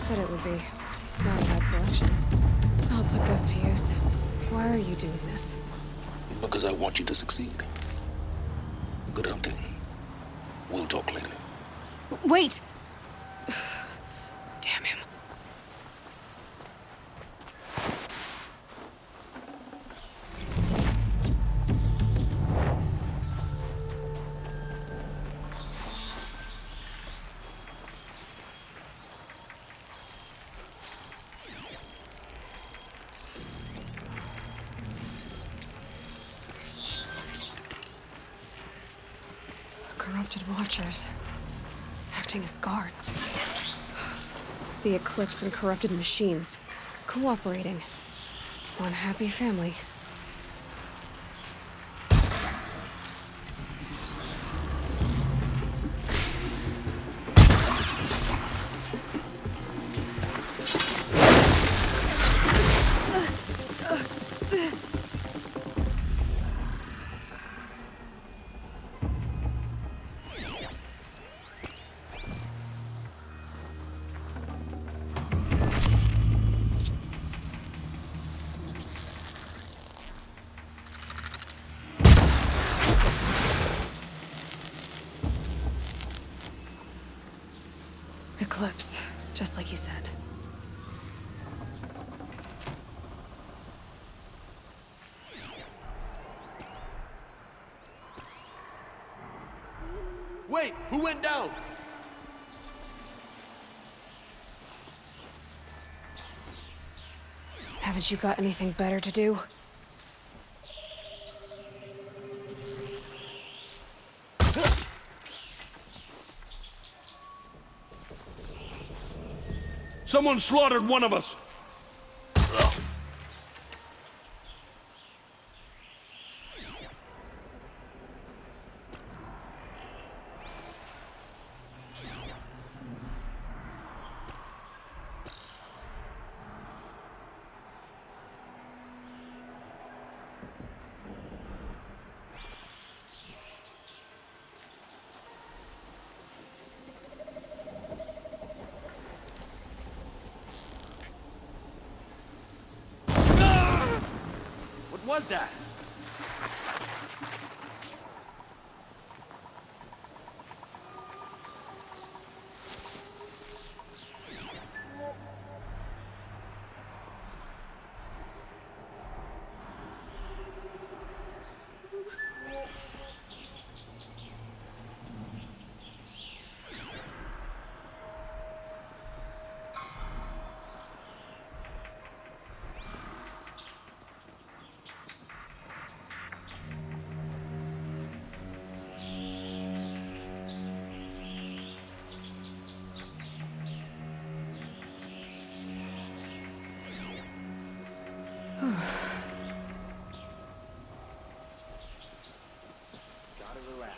said it would be. Not a bad selection. I'll put those to use. Why are you doing this? Because I want you to succeed. Good hunting. We'll talk later. Wait! Damn him. Corrupted Watchers. Acting as guards. The Eclipse and corrupted machines. Cooperating. One happy family. Eclipse, just like he said. Wait, who went down? Haven't you got anything better to do? Someone slaughtered one of us! What was that? Gotta relax.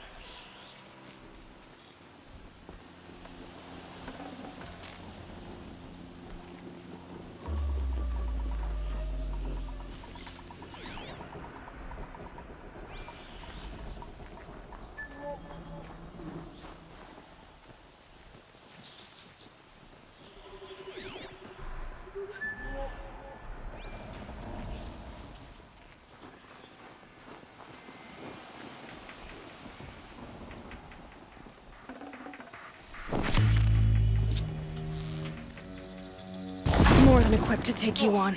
More than equipped to take you on.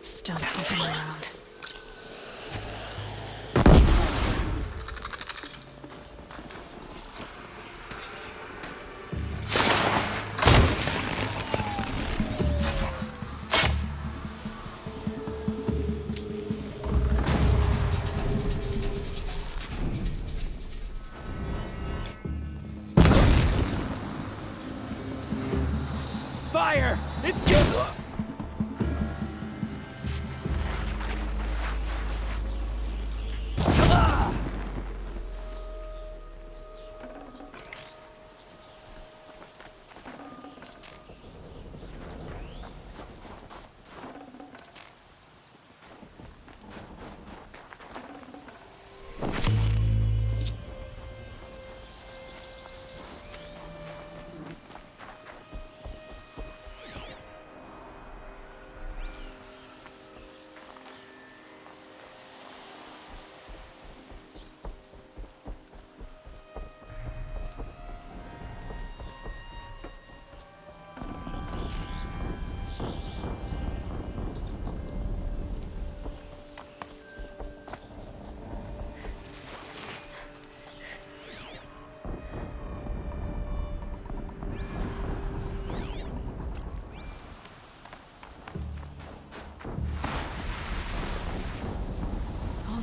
Stop fucking around. All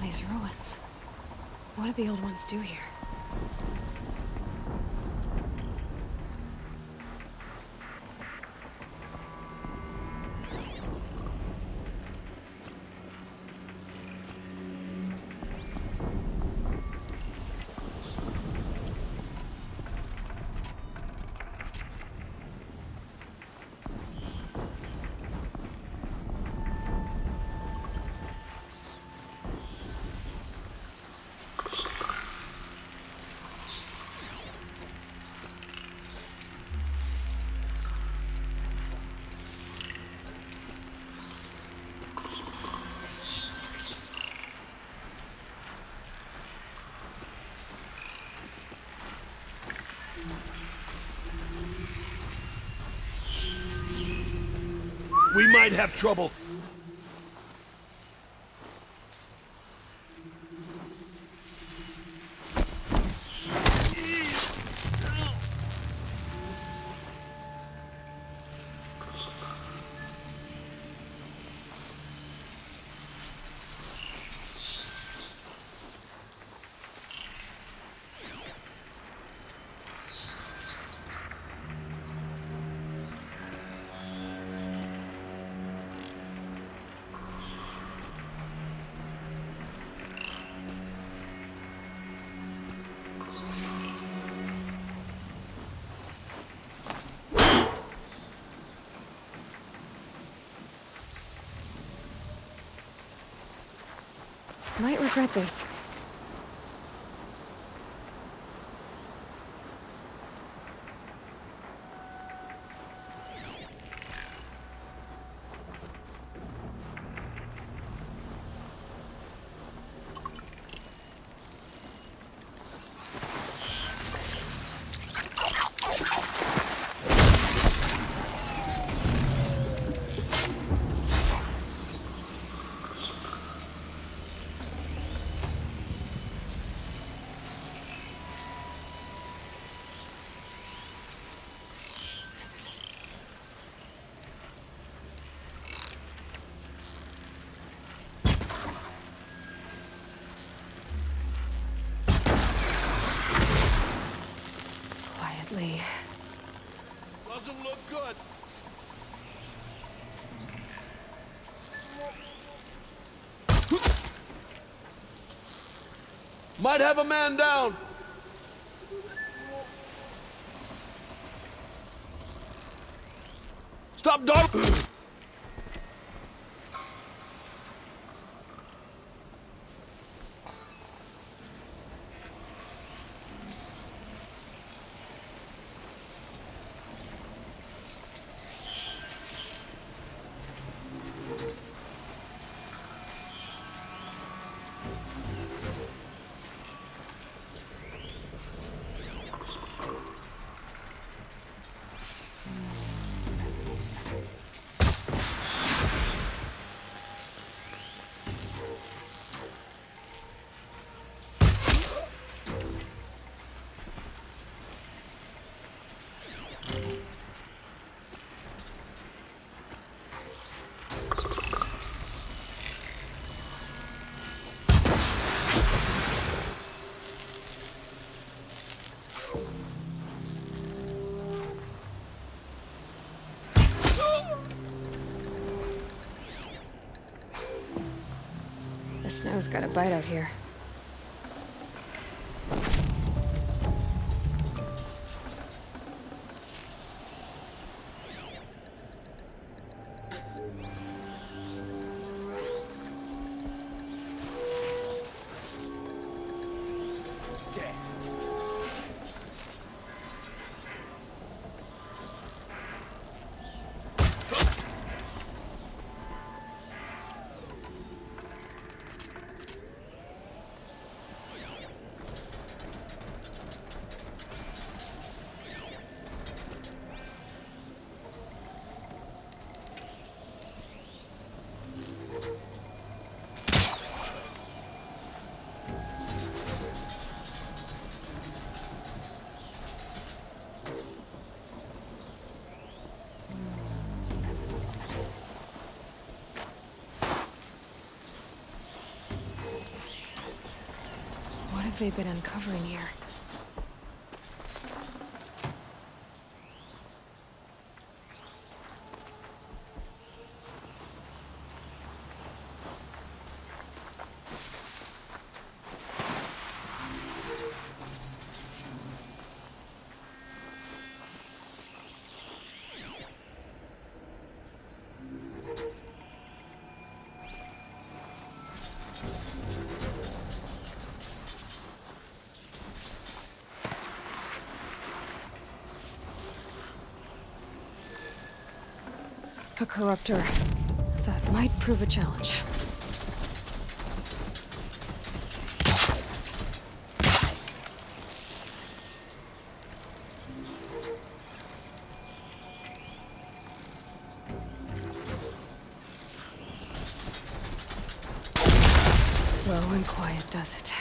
these ruins. What did the old ones do here? We might have trouble. Might regret this. Quietly. Doesn't look good. Might have a man down. Stop, dog. The snow's got a bite out here. What have they been uncovering here? A corruptor. That might prove a challenge. Slow and quiet does it.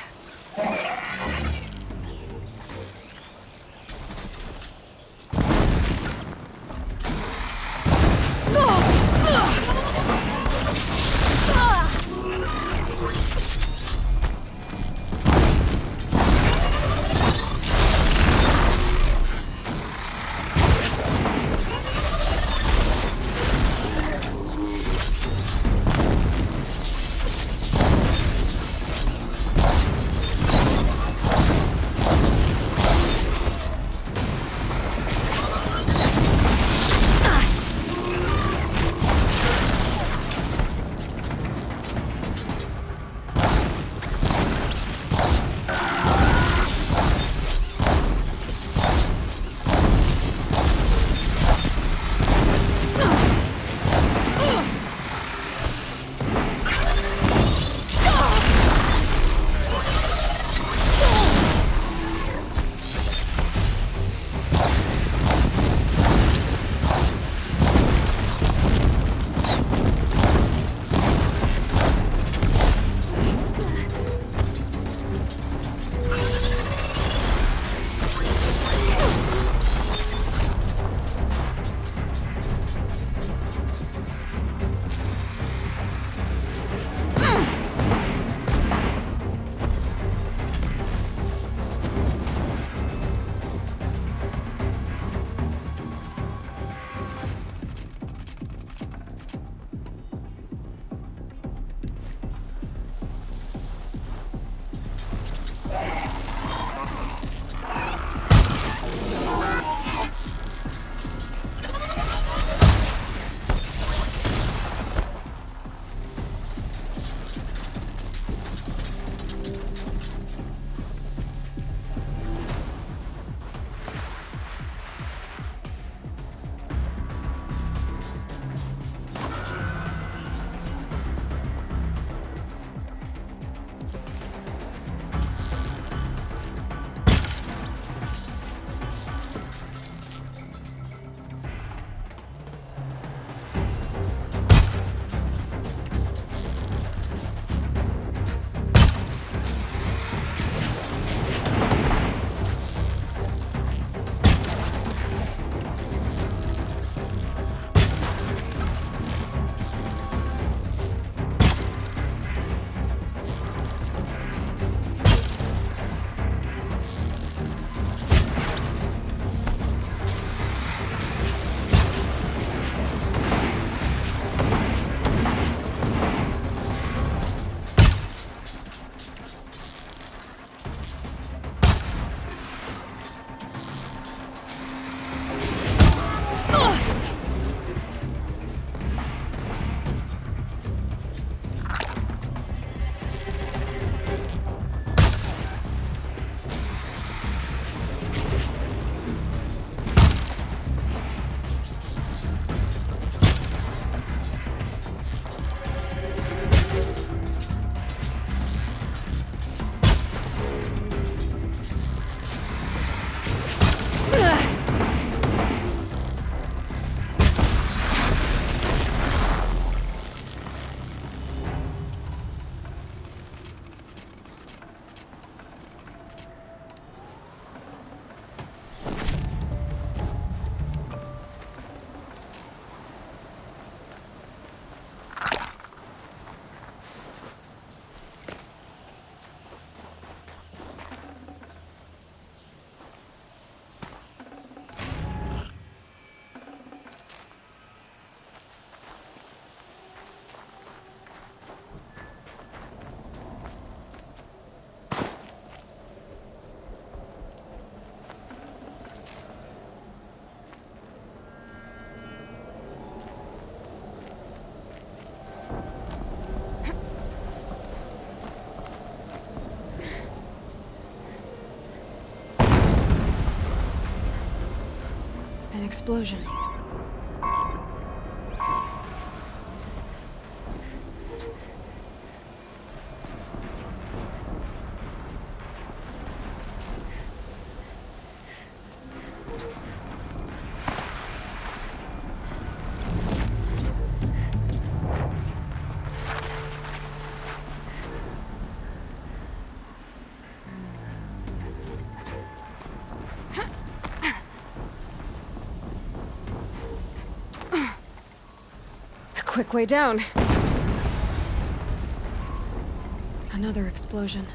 explosion. Quick way down. Another explosion.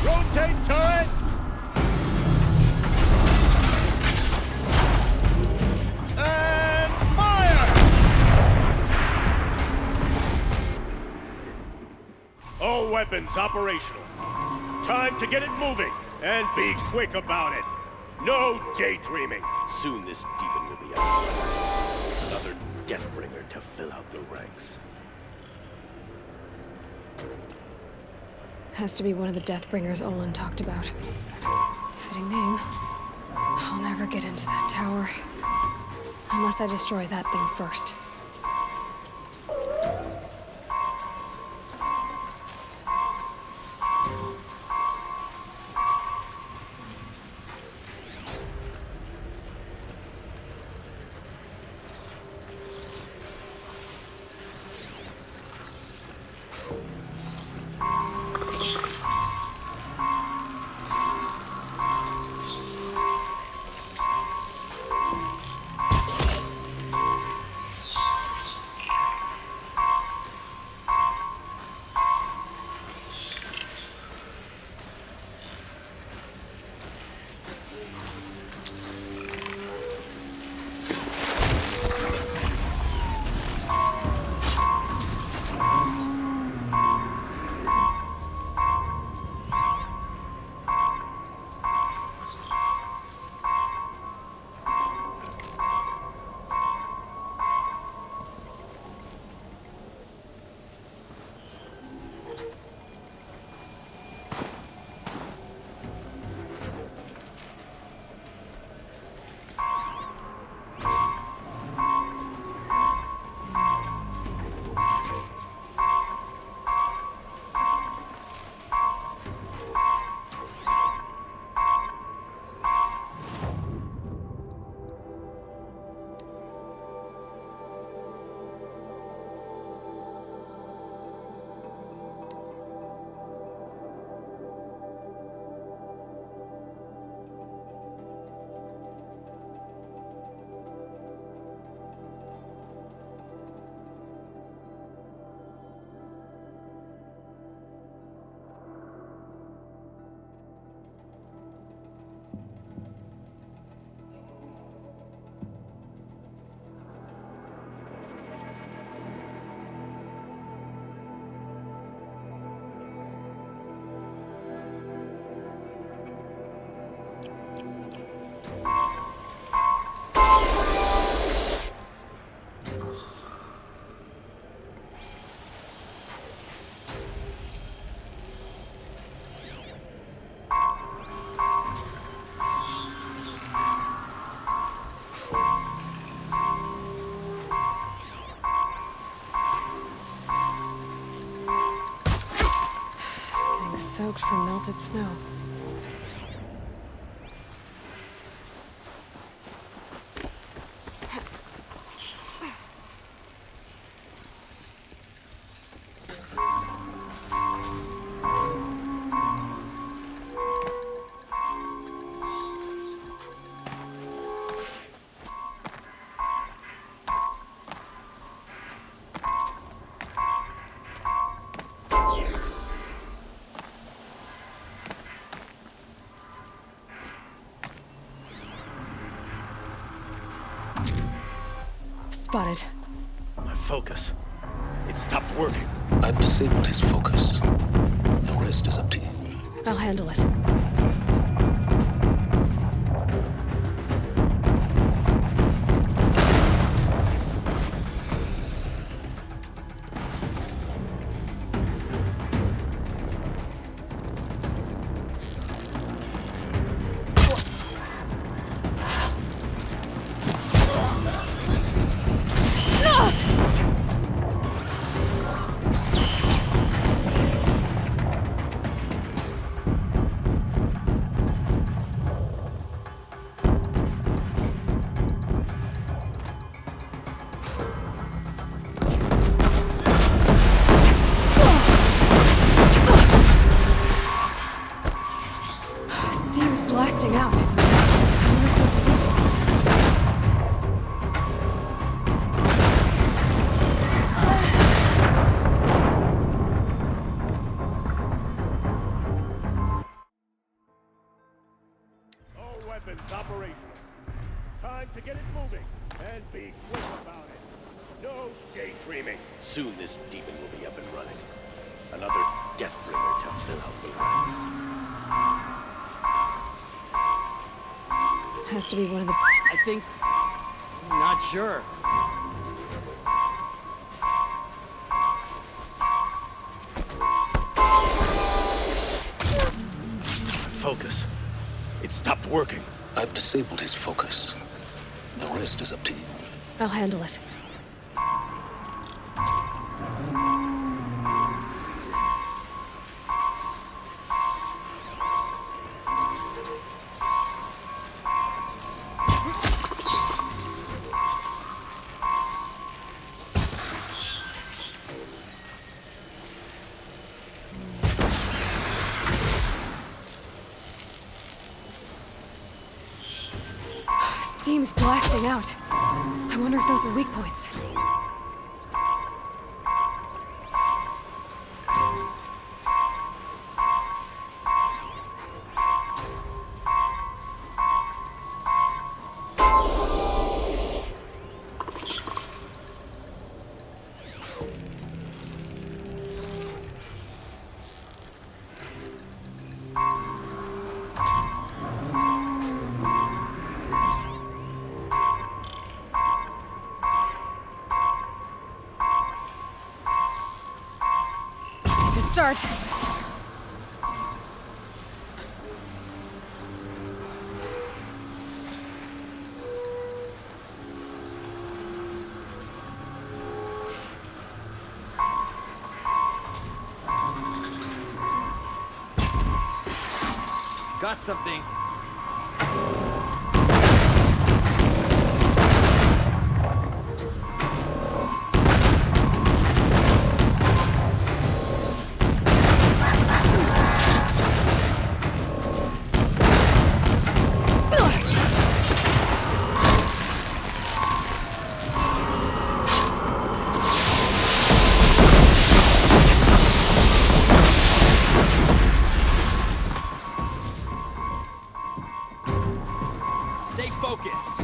Rotate turret! And fire! All weapons operational. Time to get it moving, and be quick about it. No daydreaming. Soon this demon will be out. Another Deathbringer to fill out the ranks. Has to be one of the Deathbringers Olin talked about. Fitting name. I'll never get into that tower. Unless I destroy that thing first. Soaked from melted snow. Spotted. My focus. It stopped working. I've disabled his focus. The rest is up to you. I'll handle it. Steam's blasting out. I wonder if those weapons- All weapons operational. Time to get it moving and be quick about it. No daydreaming. Soon this demon will be up and running. Another death bringer to fill out the ranks. Has to be one of the... I think... Not sure. Focus. It stopped working. I've disabled his focus. The rest is up to you. I'll handle it. Steam's blasting out. I wonder if those are weak points. Start. Got something. Stay focused.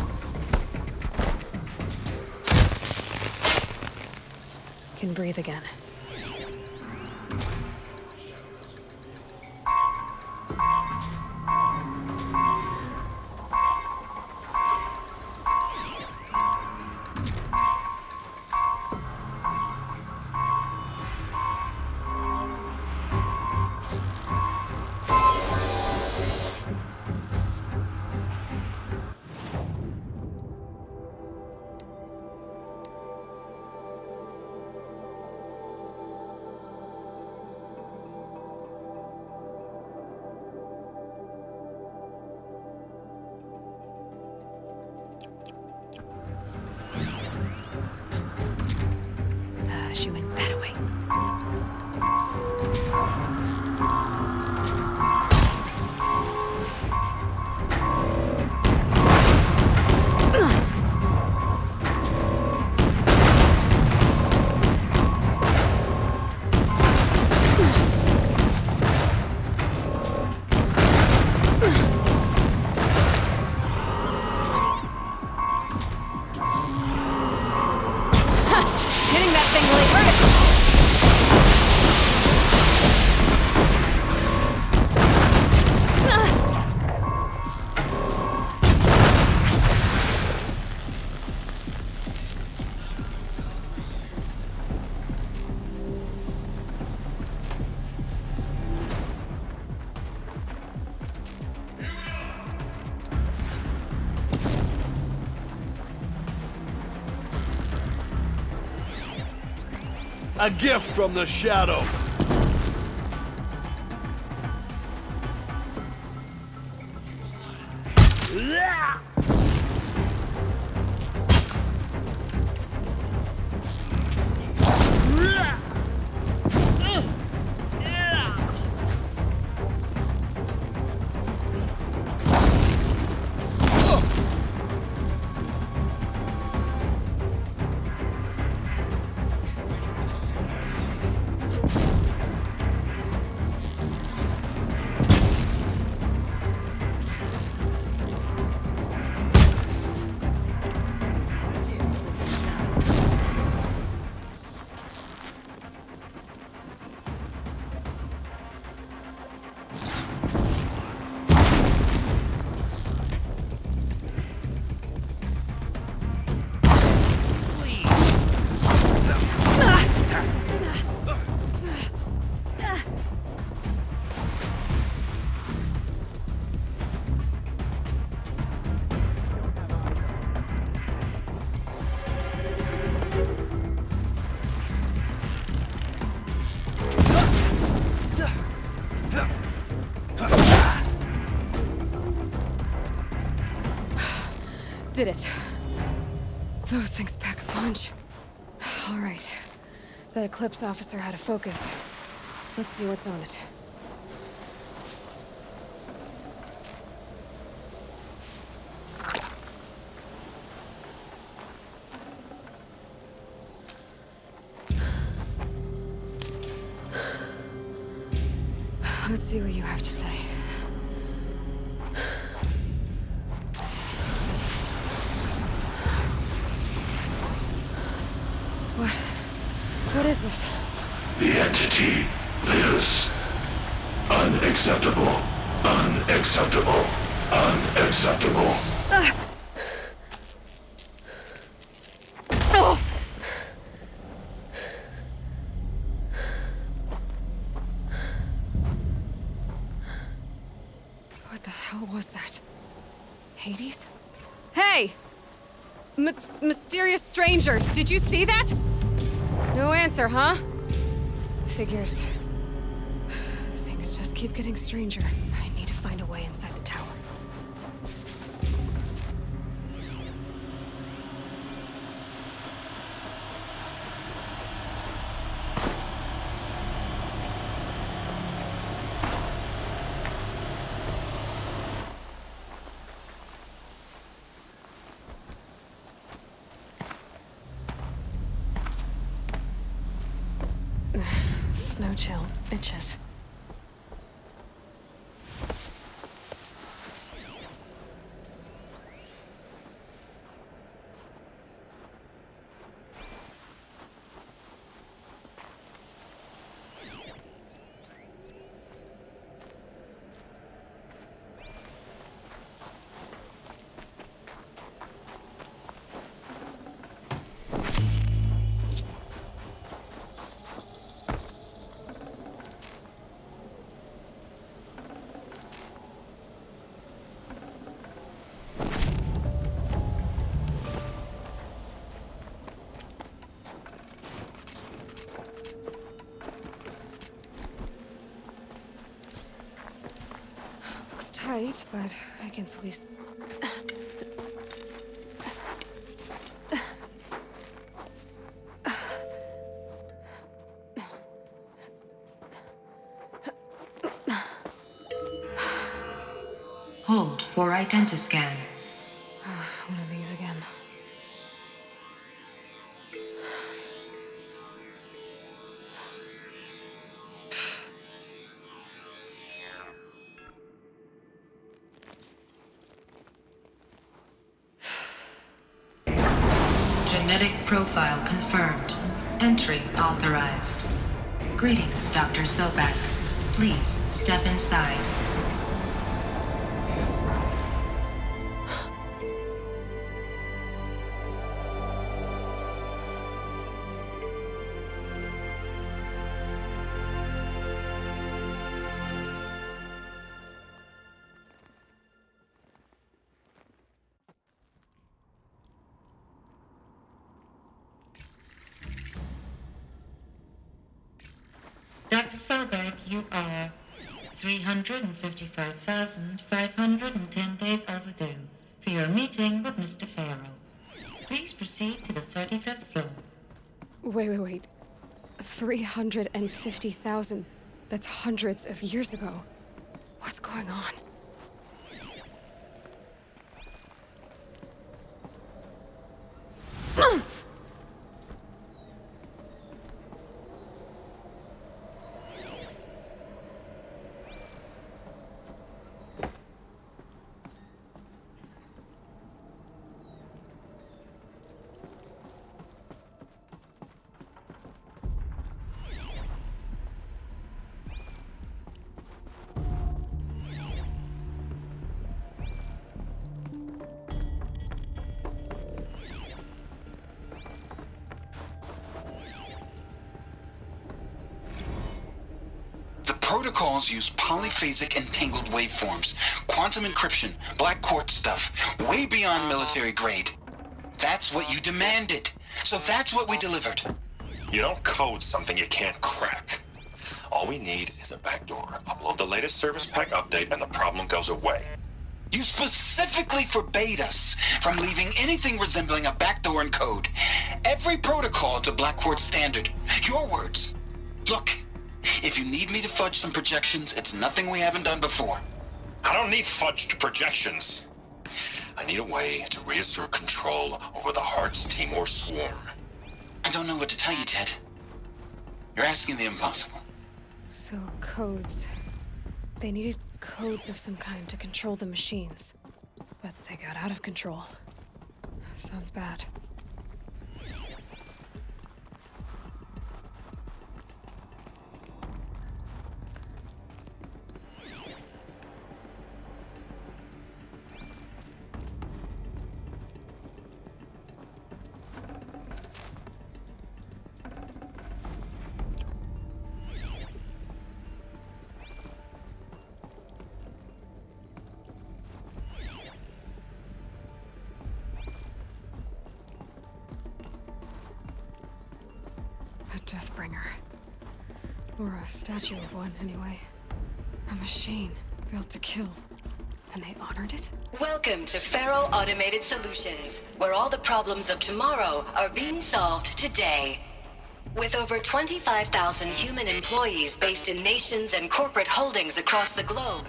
Can breathe again. A gift from the shadow. Did it. Those things pack a punch. All right. That Eclipse officer had a focus. Let's see what's on it. Let's see what you have to say. What is this? The entity lives. Unacceptable. Unacceptable. Unacceptable. Oh! What the hell was that? Hades? Hey! Mysterious stranger, did you see that? No answer, huh? Figures. Things just keep getting stranger. I need to find a way inside the tower. Snow chill. Itches. Tight, but I can squeeze. Hold for identiscan. One of these again. Genetic profile confirmed. Entry authorized. Greetings, Dr. Sobek. Please step inside. Dr. Solberg, you are 355,510 days overdue for your meeting with Mr. Farrell. Please proceed to the 35th floor. Wait. 350,000. That's hundreds of years ago. What's going on? Protocols use polyphasic entangled waveforms, quantum encryption, black quartz stuff, way beyond military grade. That's what you demanded. So that's what we delivered. You don't code something you can't crack. All we need is a backdoor. Upload the latest service pack update and the problem goes away. You specifically forbade us from leaving anything resembling a backdoor in code. Every protocol to black quartz standard. Your words. Look. If you need me to fudge some projections, it's nothing we haven't done before. I don't need fudged projections. I need a way to reassert control over the Hearts Timor swarm. I don't know what to tell you, Ted. You're asking the impossible. So, codes. They needed codes of some kind to control the machines. But they got out of control. Sounds bad. A Deathbringer. Or a statue of one, anyway. A machine built to kill. And they honored it? Welcome to Faro Automated Solutions, where all the problems of tomorrow are being solved today. With over 25,000 human employees based in nations and corporate holdings across the globe,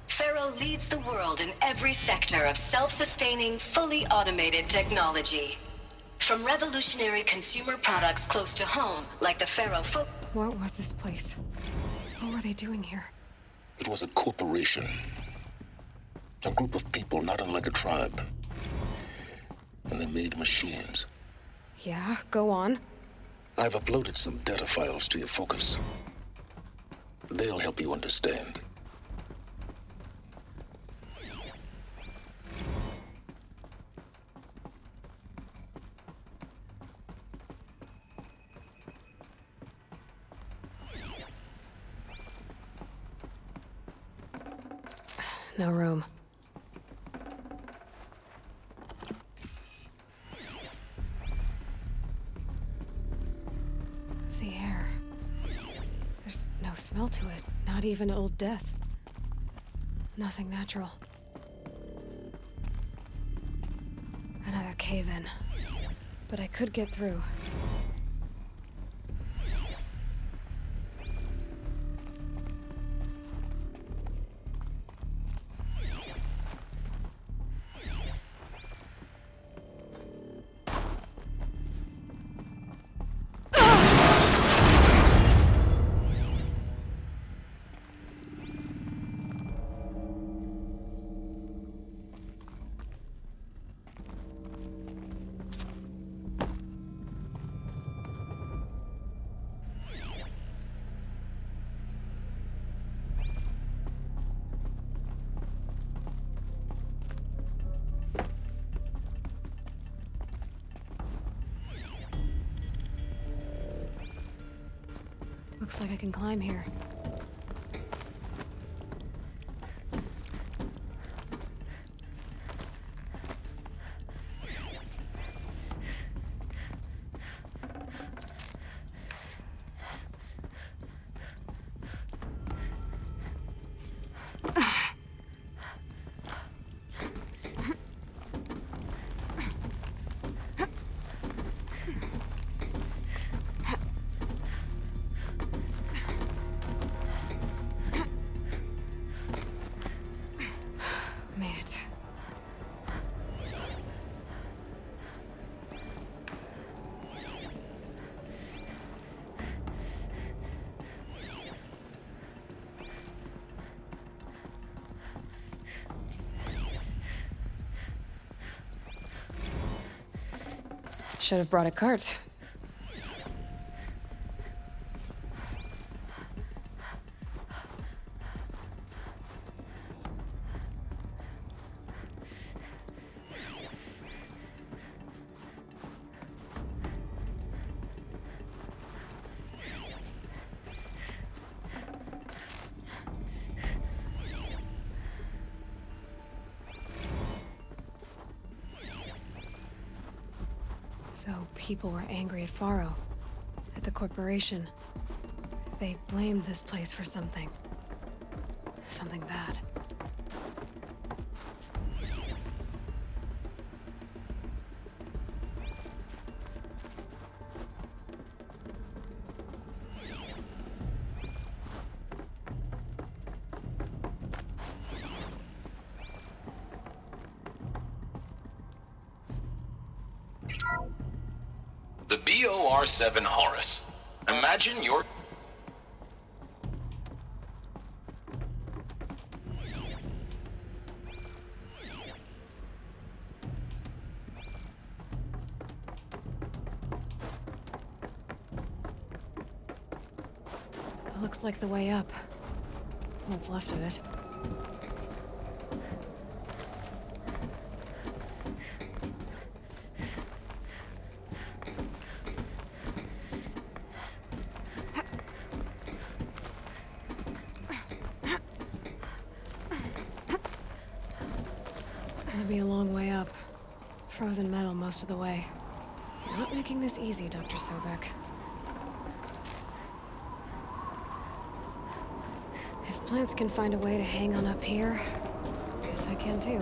Faro leads the world in every sector of self-sustaining, fully automated technology. From revolutionary consumer products close to home, like the Faro Foot. What was this place? What were they doing here? It was a corporation. A group of people not unlike a tribe. And they made machines. Yeah, go on. I've uploaded some data files to your focus. They'll help you understand. No room. The air. There's no smell to it. Not even old death. Nothing natural. Another cave-in. But I could get through. Looks like I can climb here. Made it. Should have brought a cart. So people were angry at Faro, at the corporation. They blamed this place for something. Something bad. The BOR-7 Horus. Imagine your... Looks like the way up. What's left of it. Gonna be a long way up. Frozen metal most of the way. Not making this easy, Dr. Sobek. If plants can find a way to hang on up here, guess I can too.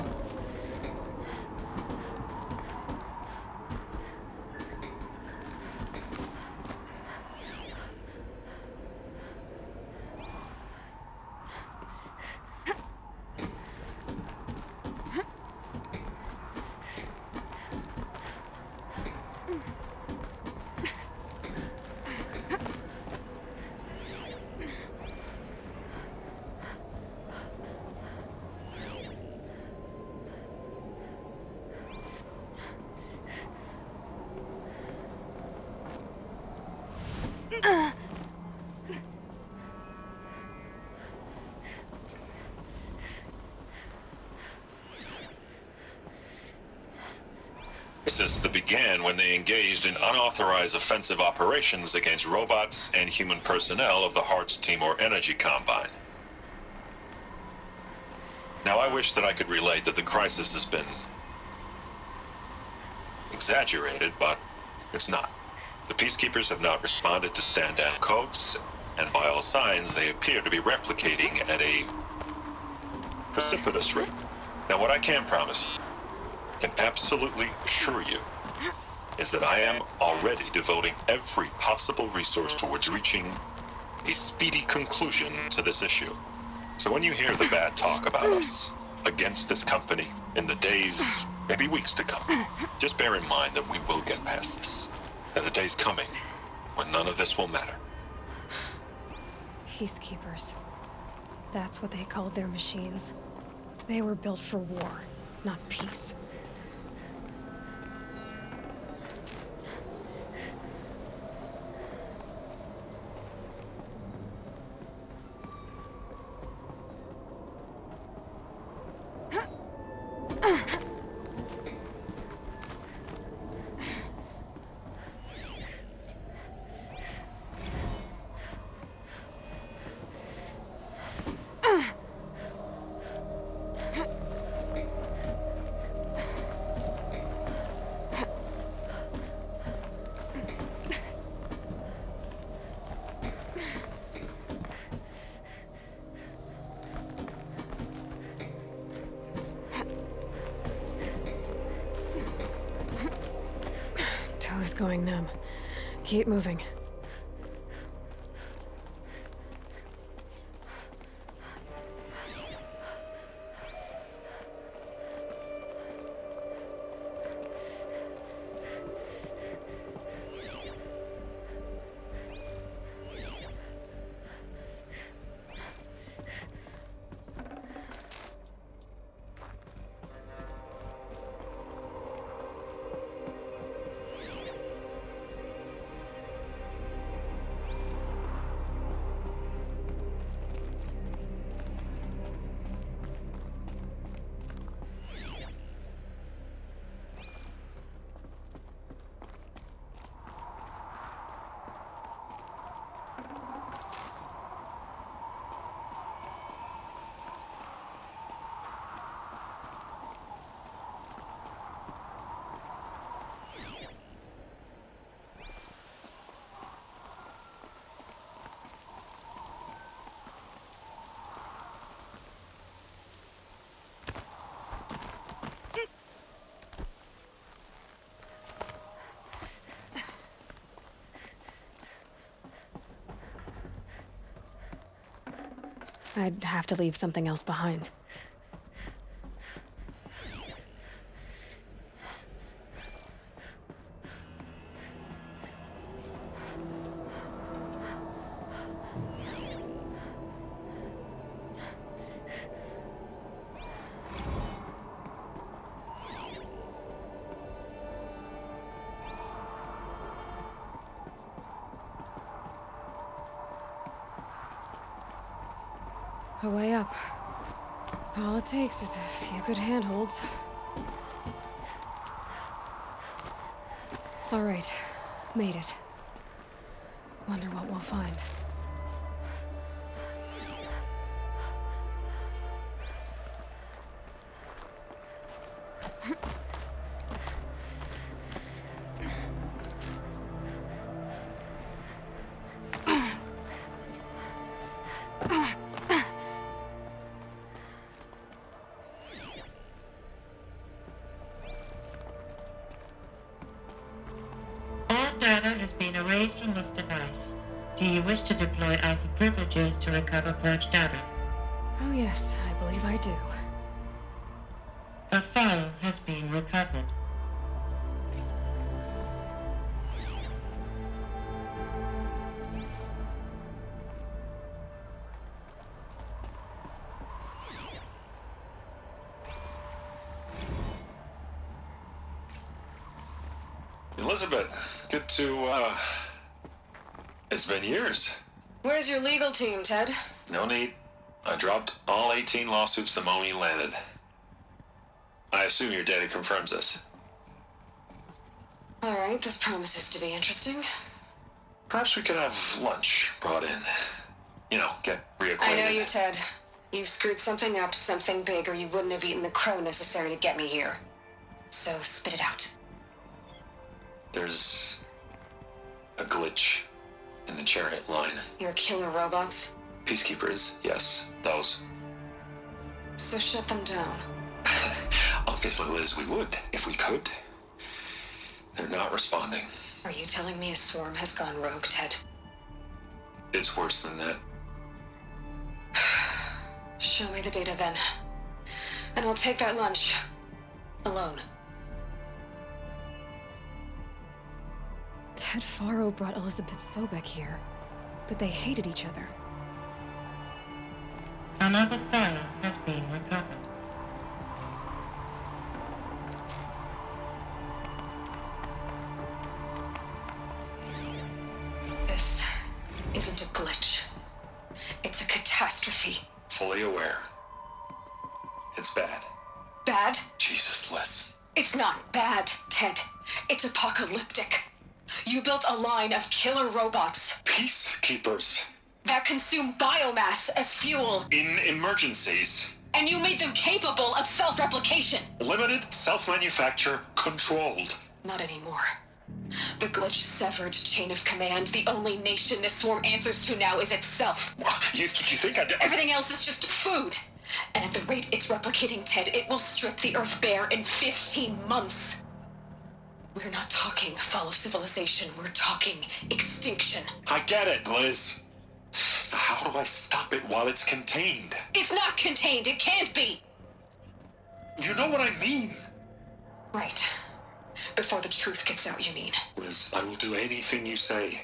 This began when they engaged in unauthorized offensive operations against robots and human personnel of the Hearts Timor Energy Combine. Now, I wish that I could relate that the crisis has been exaggerated, but it's not. The Peacekeepers have not responded to stand-down codes, and by all signs, they appear to be replicating at a precipitous rate. Now, what I can promise, can absolutely assure you, is that I am already devoting every possible resource towards reaching a speedy conclusion to this issue. So when you hear the bad talk about us against this company in the days, maybe weeks to come, just bear in mind that we will get past this. That a day's coming when none of this will matter. Peacekeepers. That's what they called their machines. They were built for war, not peace. Toe's going numb. Keep moving. I'd have to leave something else behind. A way up. All it takes is a few good handholds. All right, made it. Wonder what we'll find. All data has been erased from this device. Do you wish to deploy Alpha privileges to recover purged data? Oh yes, I believe I do. A file has been recovered. Elizabeth, good to, it's been years. Where's your legal team, Ted? No need. I dropped all 18 lawsuits the moment you landed. I assume your data confirms this. All right, this promises to be interesting. Perhaps we could have lunch brought in. You know, get reacquainted. I know you, Ted. You screwed something up, something big, or you wouldn't have eaten the crow necessary to get me here. So spit it out. There's a glitch in the chariot line. Your killer robots? Peacekeepers, yes, those. So shut them down. Obviously, Liz, we would, if we could. They're not responding. Are you telling me a swarm has gone rogue, Ted? It's worse than that. Show me the data then. And I'll take that lunch. Alone. Ted Faro brought Elizabeth Sobek here, but they hated each other. Another file has been recovered. This isn't a glitch. It's a catastrophe. Fully aware. It's bad. Bad? Jesus, Liz. It's not bad, Ted. It's apocalyptic. You built a line of killer robots Peacekeepers. that consume biomass as fuel, In emergencies. and you made them capable of self-replication. Limited, self-manufacture, controlled. Not anymore. The glitch severed chain of command. The only nation this swarm answers to now is itself. You think I did? Everything else is just food. And at the rate it's replicating, Ted, it will strip the Earth bare in 15 months. We're not talking fall of civilization. We're talking extinction. I get it, Liz. So how do I stop it while it's contained? It's not contained. It can't be. You know what I mean. Right. Before the truth gets out, you mean? Liz, I will do anything you say.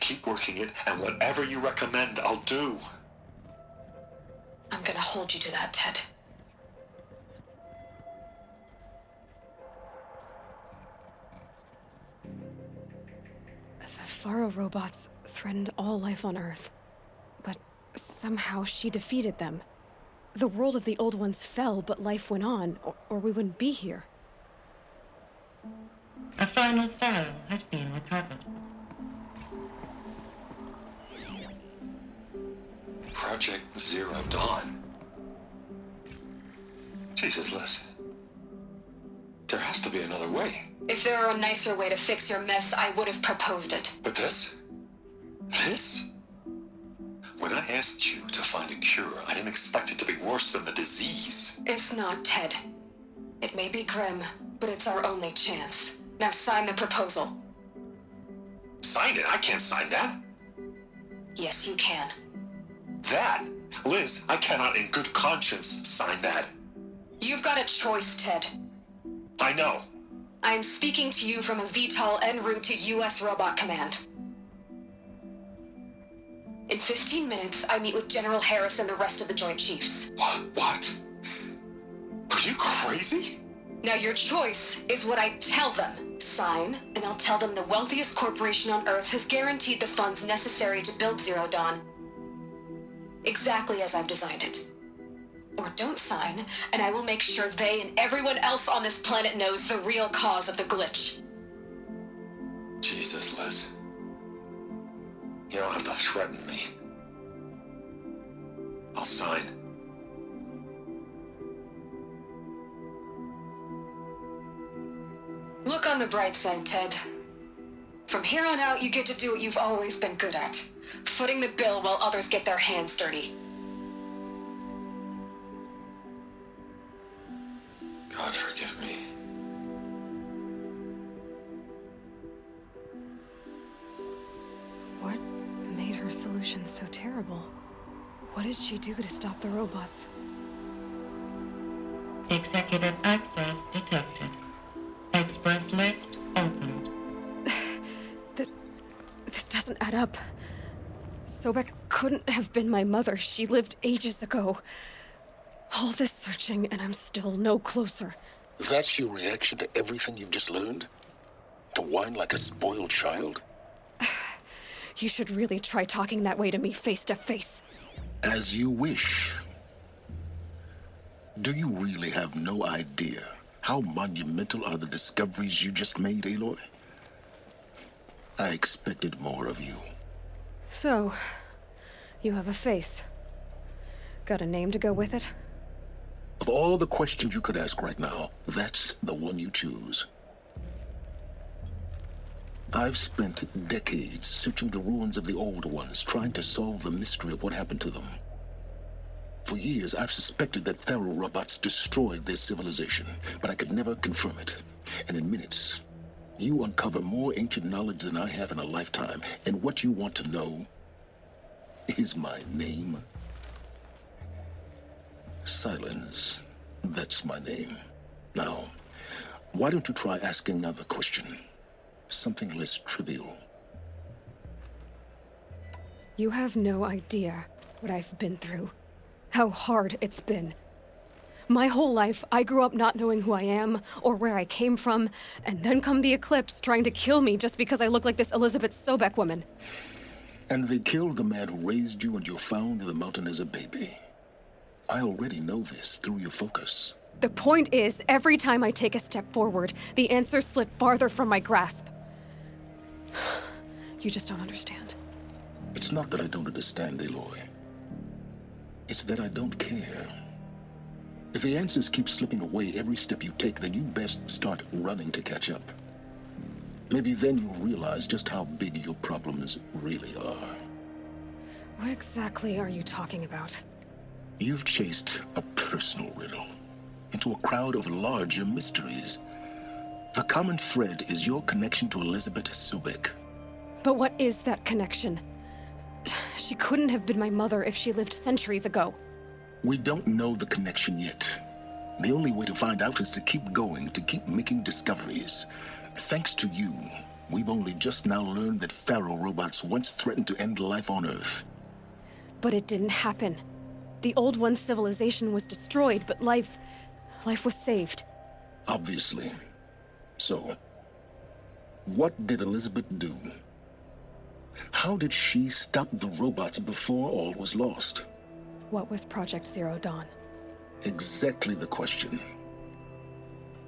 Keep working it, and whatever you recommend, I'll do. I'm gonna hold you to that, Ted. The Faro robots threatened all life on Earth, but somehow she defeated them. The world of the old ones fell, but life went on, or we wouldn't be here. A final file has been recovered. Project Zero Dawn. Jesus, Liz. There has to be another way. If there were a nicer way to fix your mess, I would have proposed it. But this? This? When I asked you to find a cure, I didn't expect it to be worse than the disease. It's not, Ted. It may be grim, but it's our only chance. Now sign the proposal. Sign it? I can't sign that. Yes, you can. That Liz, I cannot in good conscience sign that. You've got a choice, Ted. I know. I am speaking to you from a VTOL en route to U.S. Robot Command. In 15 minutes, I meet with General Harris and the rest of the Joint Chiefs. What? Are you crazy? Now your choice is what I tell them. Sign, and I'll tell them the wealthiest corporation on Earth has guaranteed the funds necessary to build Zero Dawn. Exactly as I've designed it. Or don't sign, and I will make sure they and everyone else on this planet knows the real cause of the glitch. Jesus, Liz. You don't have to threaten me. I'll sign. Look on the bright side, Ted. From here on out, you get to do what you've always been good at. Footing the bill while others get their hands dirty. God forgive me. What made her solution so terrible? What did she do to stop the robots? Executive access detected. Express lift opened. This doesn't add up. Sobek couldn't have been my mother. She lived ages ago. All this searching, and I'm still no closer. That's your reaction to everything you've just learned? To whine like a spoiled child? You should really try talking that way to me face to face. As you wish. Do you really have no idea how monumental are the discoveries you just made, Aloy? I expected more of you. So, you have a face. Got a name to go with it? Of all the questions you could ask right now, that's the one you choose. I've spent decades searching the ruins of the old ones, trying to solve the mystery of what happened to them. For years, I've suspected that Faro robots destroyed their civilization, but I could never confirm it. And in minutes, you uncover more ancient knowledge than I have in a lifetime. And what you want to know is my name. Silence. That's my name. Now, why don't you try asking another question? Something less trivial. You have no idea what I've been through. How hard it's been. My whole life, I grew up not knowing who I am or where I came from, and then come the Eclipse trying to kill me just because I look like this Elizabeth Sobek woman. And they killed the man who raised you and you found in the mountain as a baby. I already know this through your focus. The point is, every time I take a step forward, the answers slip farther from my grasp. You just don't understand. It's not that I don't understand, Aloy. It's that I don't care. If the answers keep slipping away every step you take, then you best start running to catch up. Maybe then you'll realize just how big your problems really are. What exactly are you talking about? You've chased a personal riddle into a crowd of larger mysteries. The common thread is your connection to Elizabeth Sobek. But what is that connection? She couldn't have been my mother if she lived centuries ago. We don't know the connection yet. The only way to find out is to keep going, to keep making discoveries. Thanks to you, we've only just now learned that Faro robots once threatened to end life on Earth. But it didn't happen. The Old One's civilization was destroyed, but life was saved. Obviously. So, what did Elizabeth do? How did she stop the robots before all was lost? What was Project Zero Dawn? Exactly the question.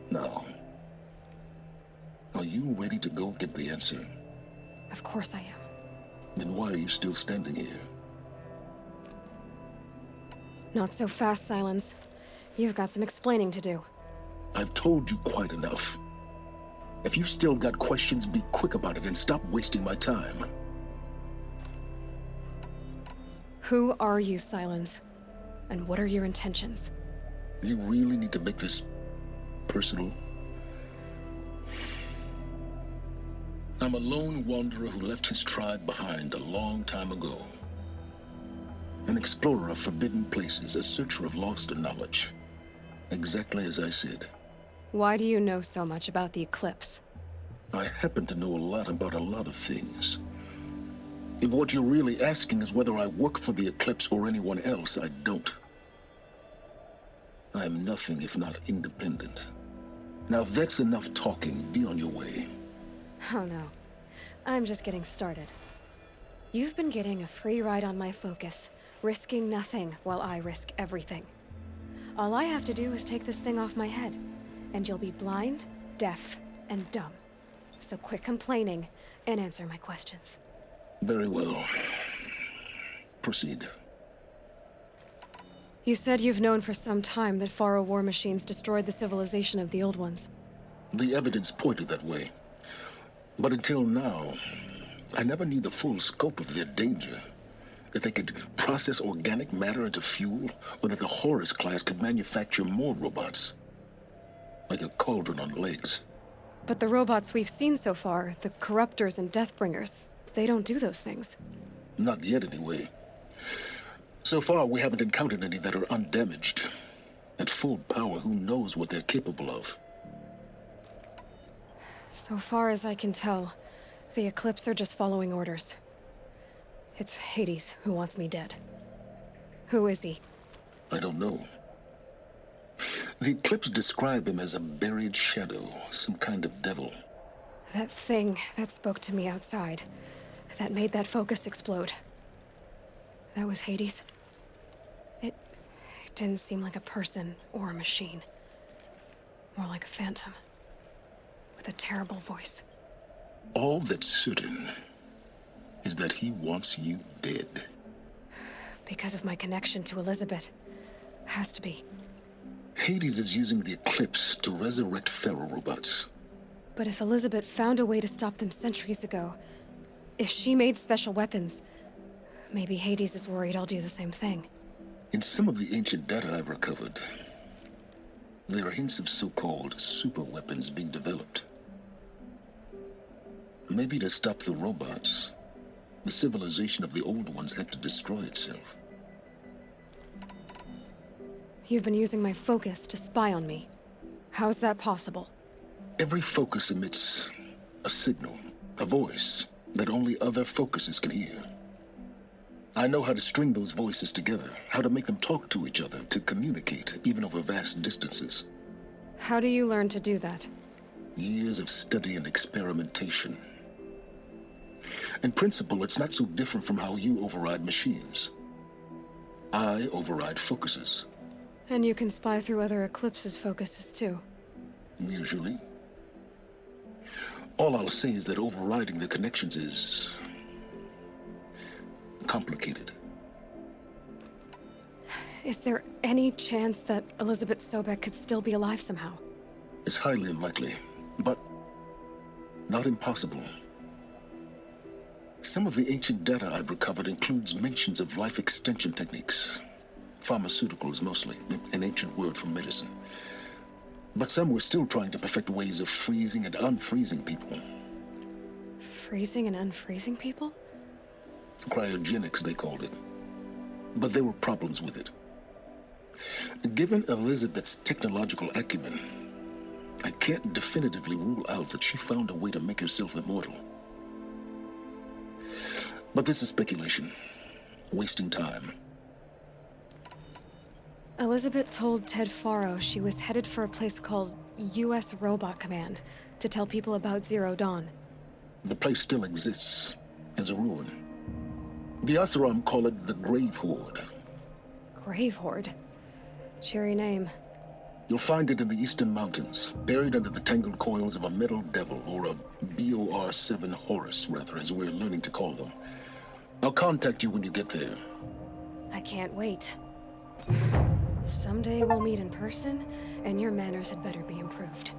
Now, are you ready to go get the answer? Of course I am. Then why are you still standing here? Not so fast, Silence. You've got some explaining to do. I've told you quite enough. If you still got questions, be quick about it and stop wasting my time. Who are you, Silence? And what are your intentions? You really need to make this personal? I'm a lone wanderer who left his tribe behind a long time ago. An explorer of forbidden places, a searcher of lost knowledge. Exactly as I said. Why do you know so much about the eclipse? I happen to know a lot about a lot of things. If what you're really asking is whether I work for the Eclipse or anyone else, I don't. I am nothing if not independent. Now, if that's enough talking, be on your way. Oh no. I'm just getting started. You've been getting a free ride on my focus, risking nothing while I risk everything. All I have to do is take this thing off my head, and you'll be blind, deaf, and dumb. So quit complaining and answer my questions. Very well. Proceed. You said you've known for some time that Faro war machines destroyed the civilization of the old ones. The evidence pointed that way. But until now, I never knew the full scope of their danger. That they could process organic matter into fuel, or that the Horus class could manufacture more robots. Like a cauldron on legs. But the robots we've seen so far, the Corruptors and Deathbringers, they don't do those things. Not yet, anyway. So far, we haven't encountered any that are undamaged. At full power, who knows what they're capable of? So far as I can tell, the Eclipse are just following orders. It's Hades who wants me dead. Who is he? I don't know. The Eclipse describe him as a buried shadow, some kind of devil. That thing that spoke to me outside, that made that focus explode. That was Hades? It didn't seem like a person or a machine. More like a phantom. With a terrible voice. All that's certain is that he wants you dead. Because of my connection to Elizabeth. Has to be. Hades is using the Eclipse to resurrect Pharaoh robots. But if Elizabeth found a way to stop them centuries ago, if she made special weapons, maybe Hades is worried I'll do the same thing. In some of the ancient data I've recovered, there are hints of so-called super weapons being developed. Maybe to stop the robots, the civilization of the old ones had to destroy itself. You've been using my focus to spy on me. How's that possible? Every focus emits a signal, a voice, that only other focuses can hear. I know how to string those voices together, how to make them talk to each other, to communicate, even over vast distances. How do you learn to do that? Years of study and experimentation. In principle, it's not so different from how you override machines. I override focuses. And you can spy through other Eclipse's focuses too. Usually. All I'll say is that overriding the connections is complicated. Is there any chance that Elizabeth Sobek could still be alive somehow? It's highly unlikely, but not impossible. Some of the ancient data I've recovered includes mentions of life extension techniques. Pharmaceuticals, mostly, an ancient word for medicine. But some were still trying to perfect ways of freezing and unfreezing people. Freezing and unfreezing people? Cryogenics, they called it. But there were problems with it. Given Elizabeth's technological acumen, I can't definitively rule out that she found a way to make herself immortal. But this is speculation. Wasting time. Elizabeth told Ted Faro she was headed for a place called U.S. Robot Command to tell people about Zero Dawn. The place still exists as a ruin. The Asaram call it the Grave Horde. Grave Horde? Cheery name. You'll find it in the Eastern Mountains, buried under the tangled coils of a metal devil, or a BOR-7 Horus, rather, as we're learning to call them. I'll contact you when you get there. I can't wait. Someday we'll meet in person, and your manners had better be improved.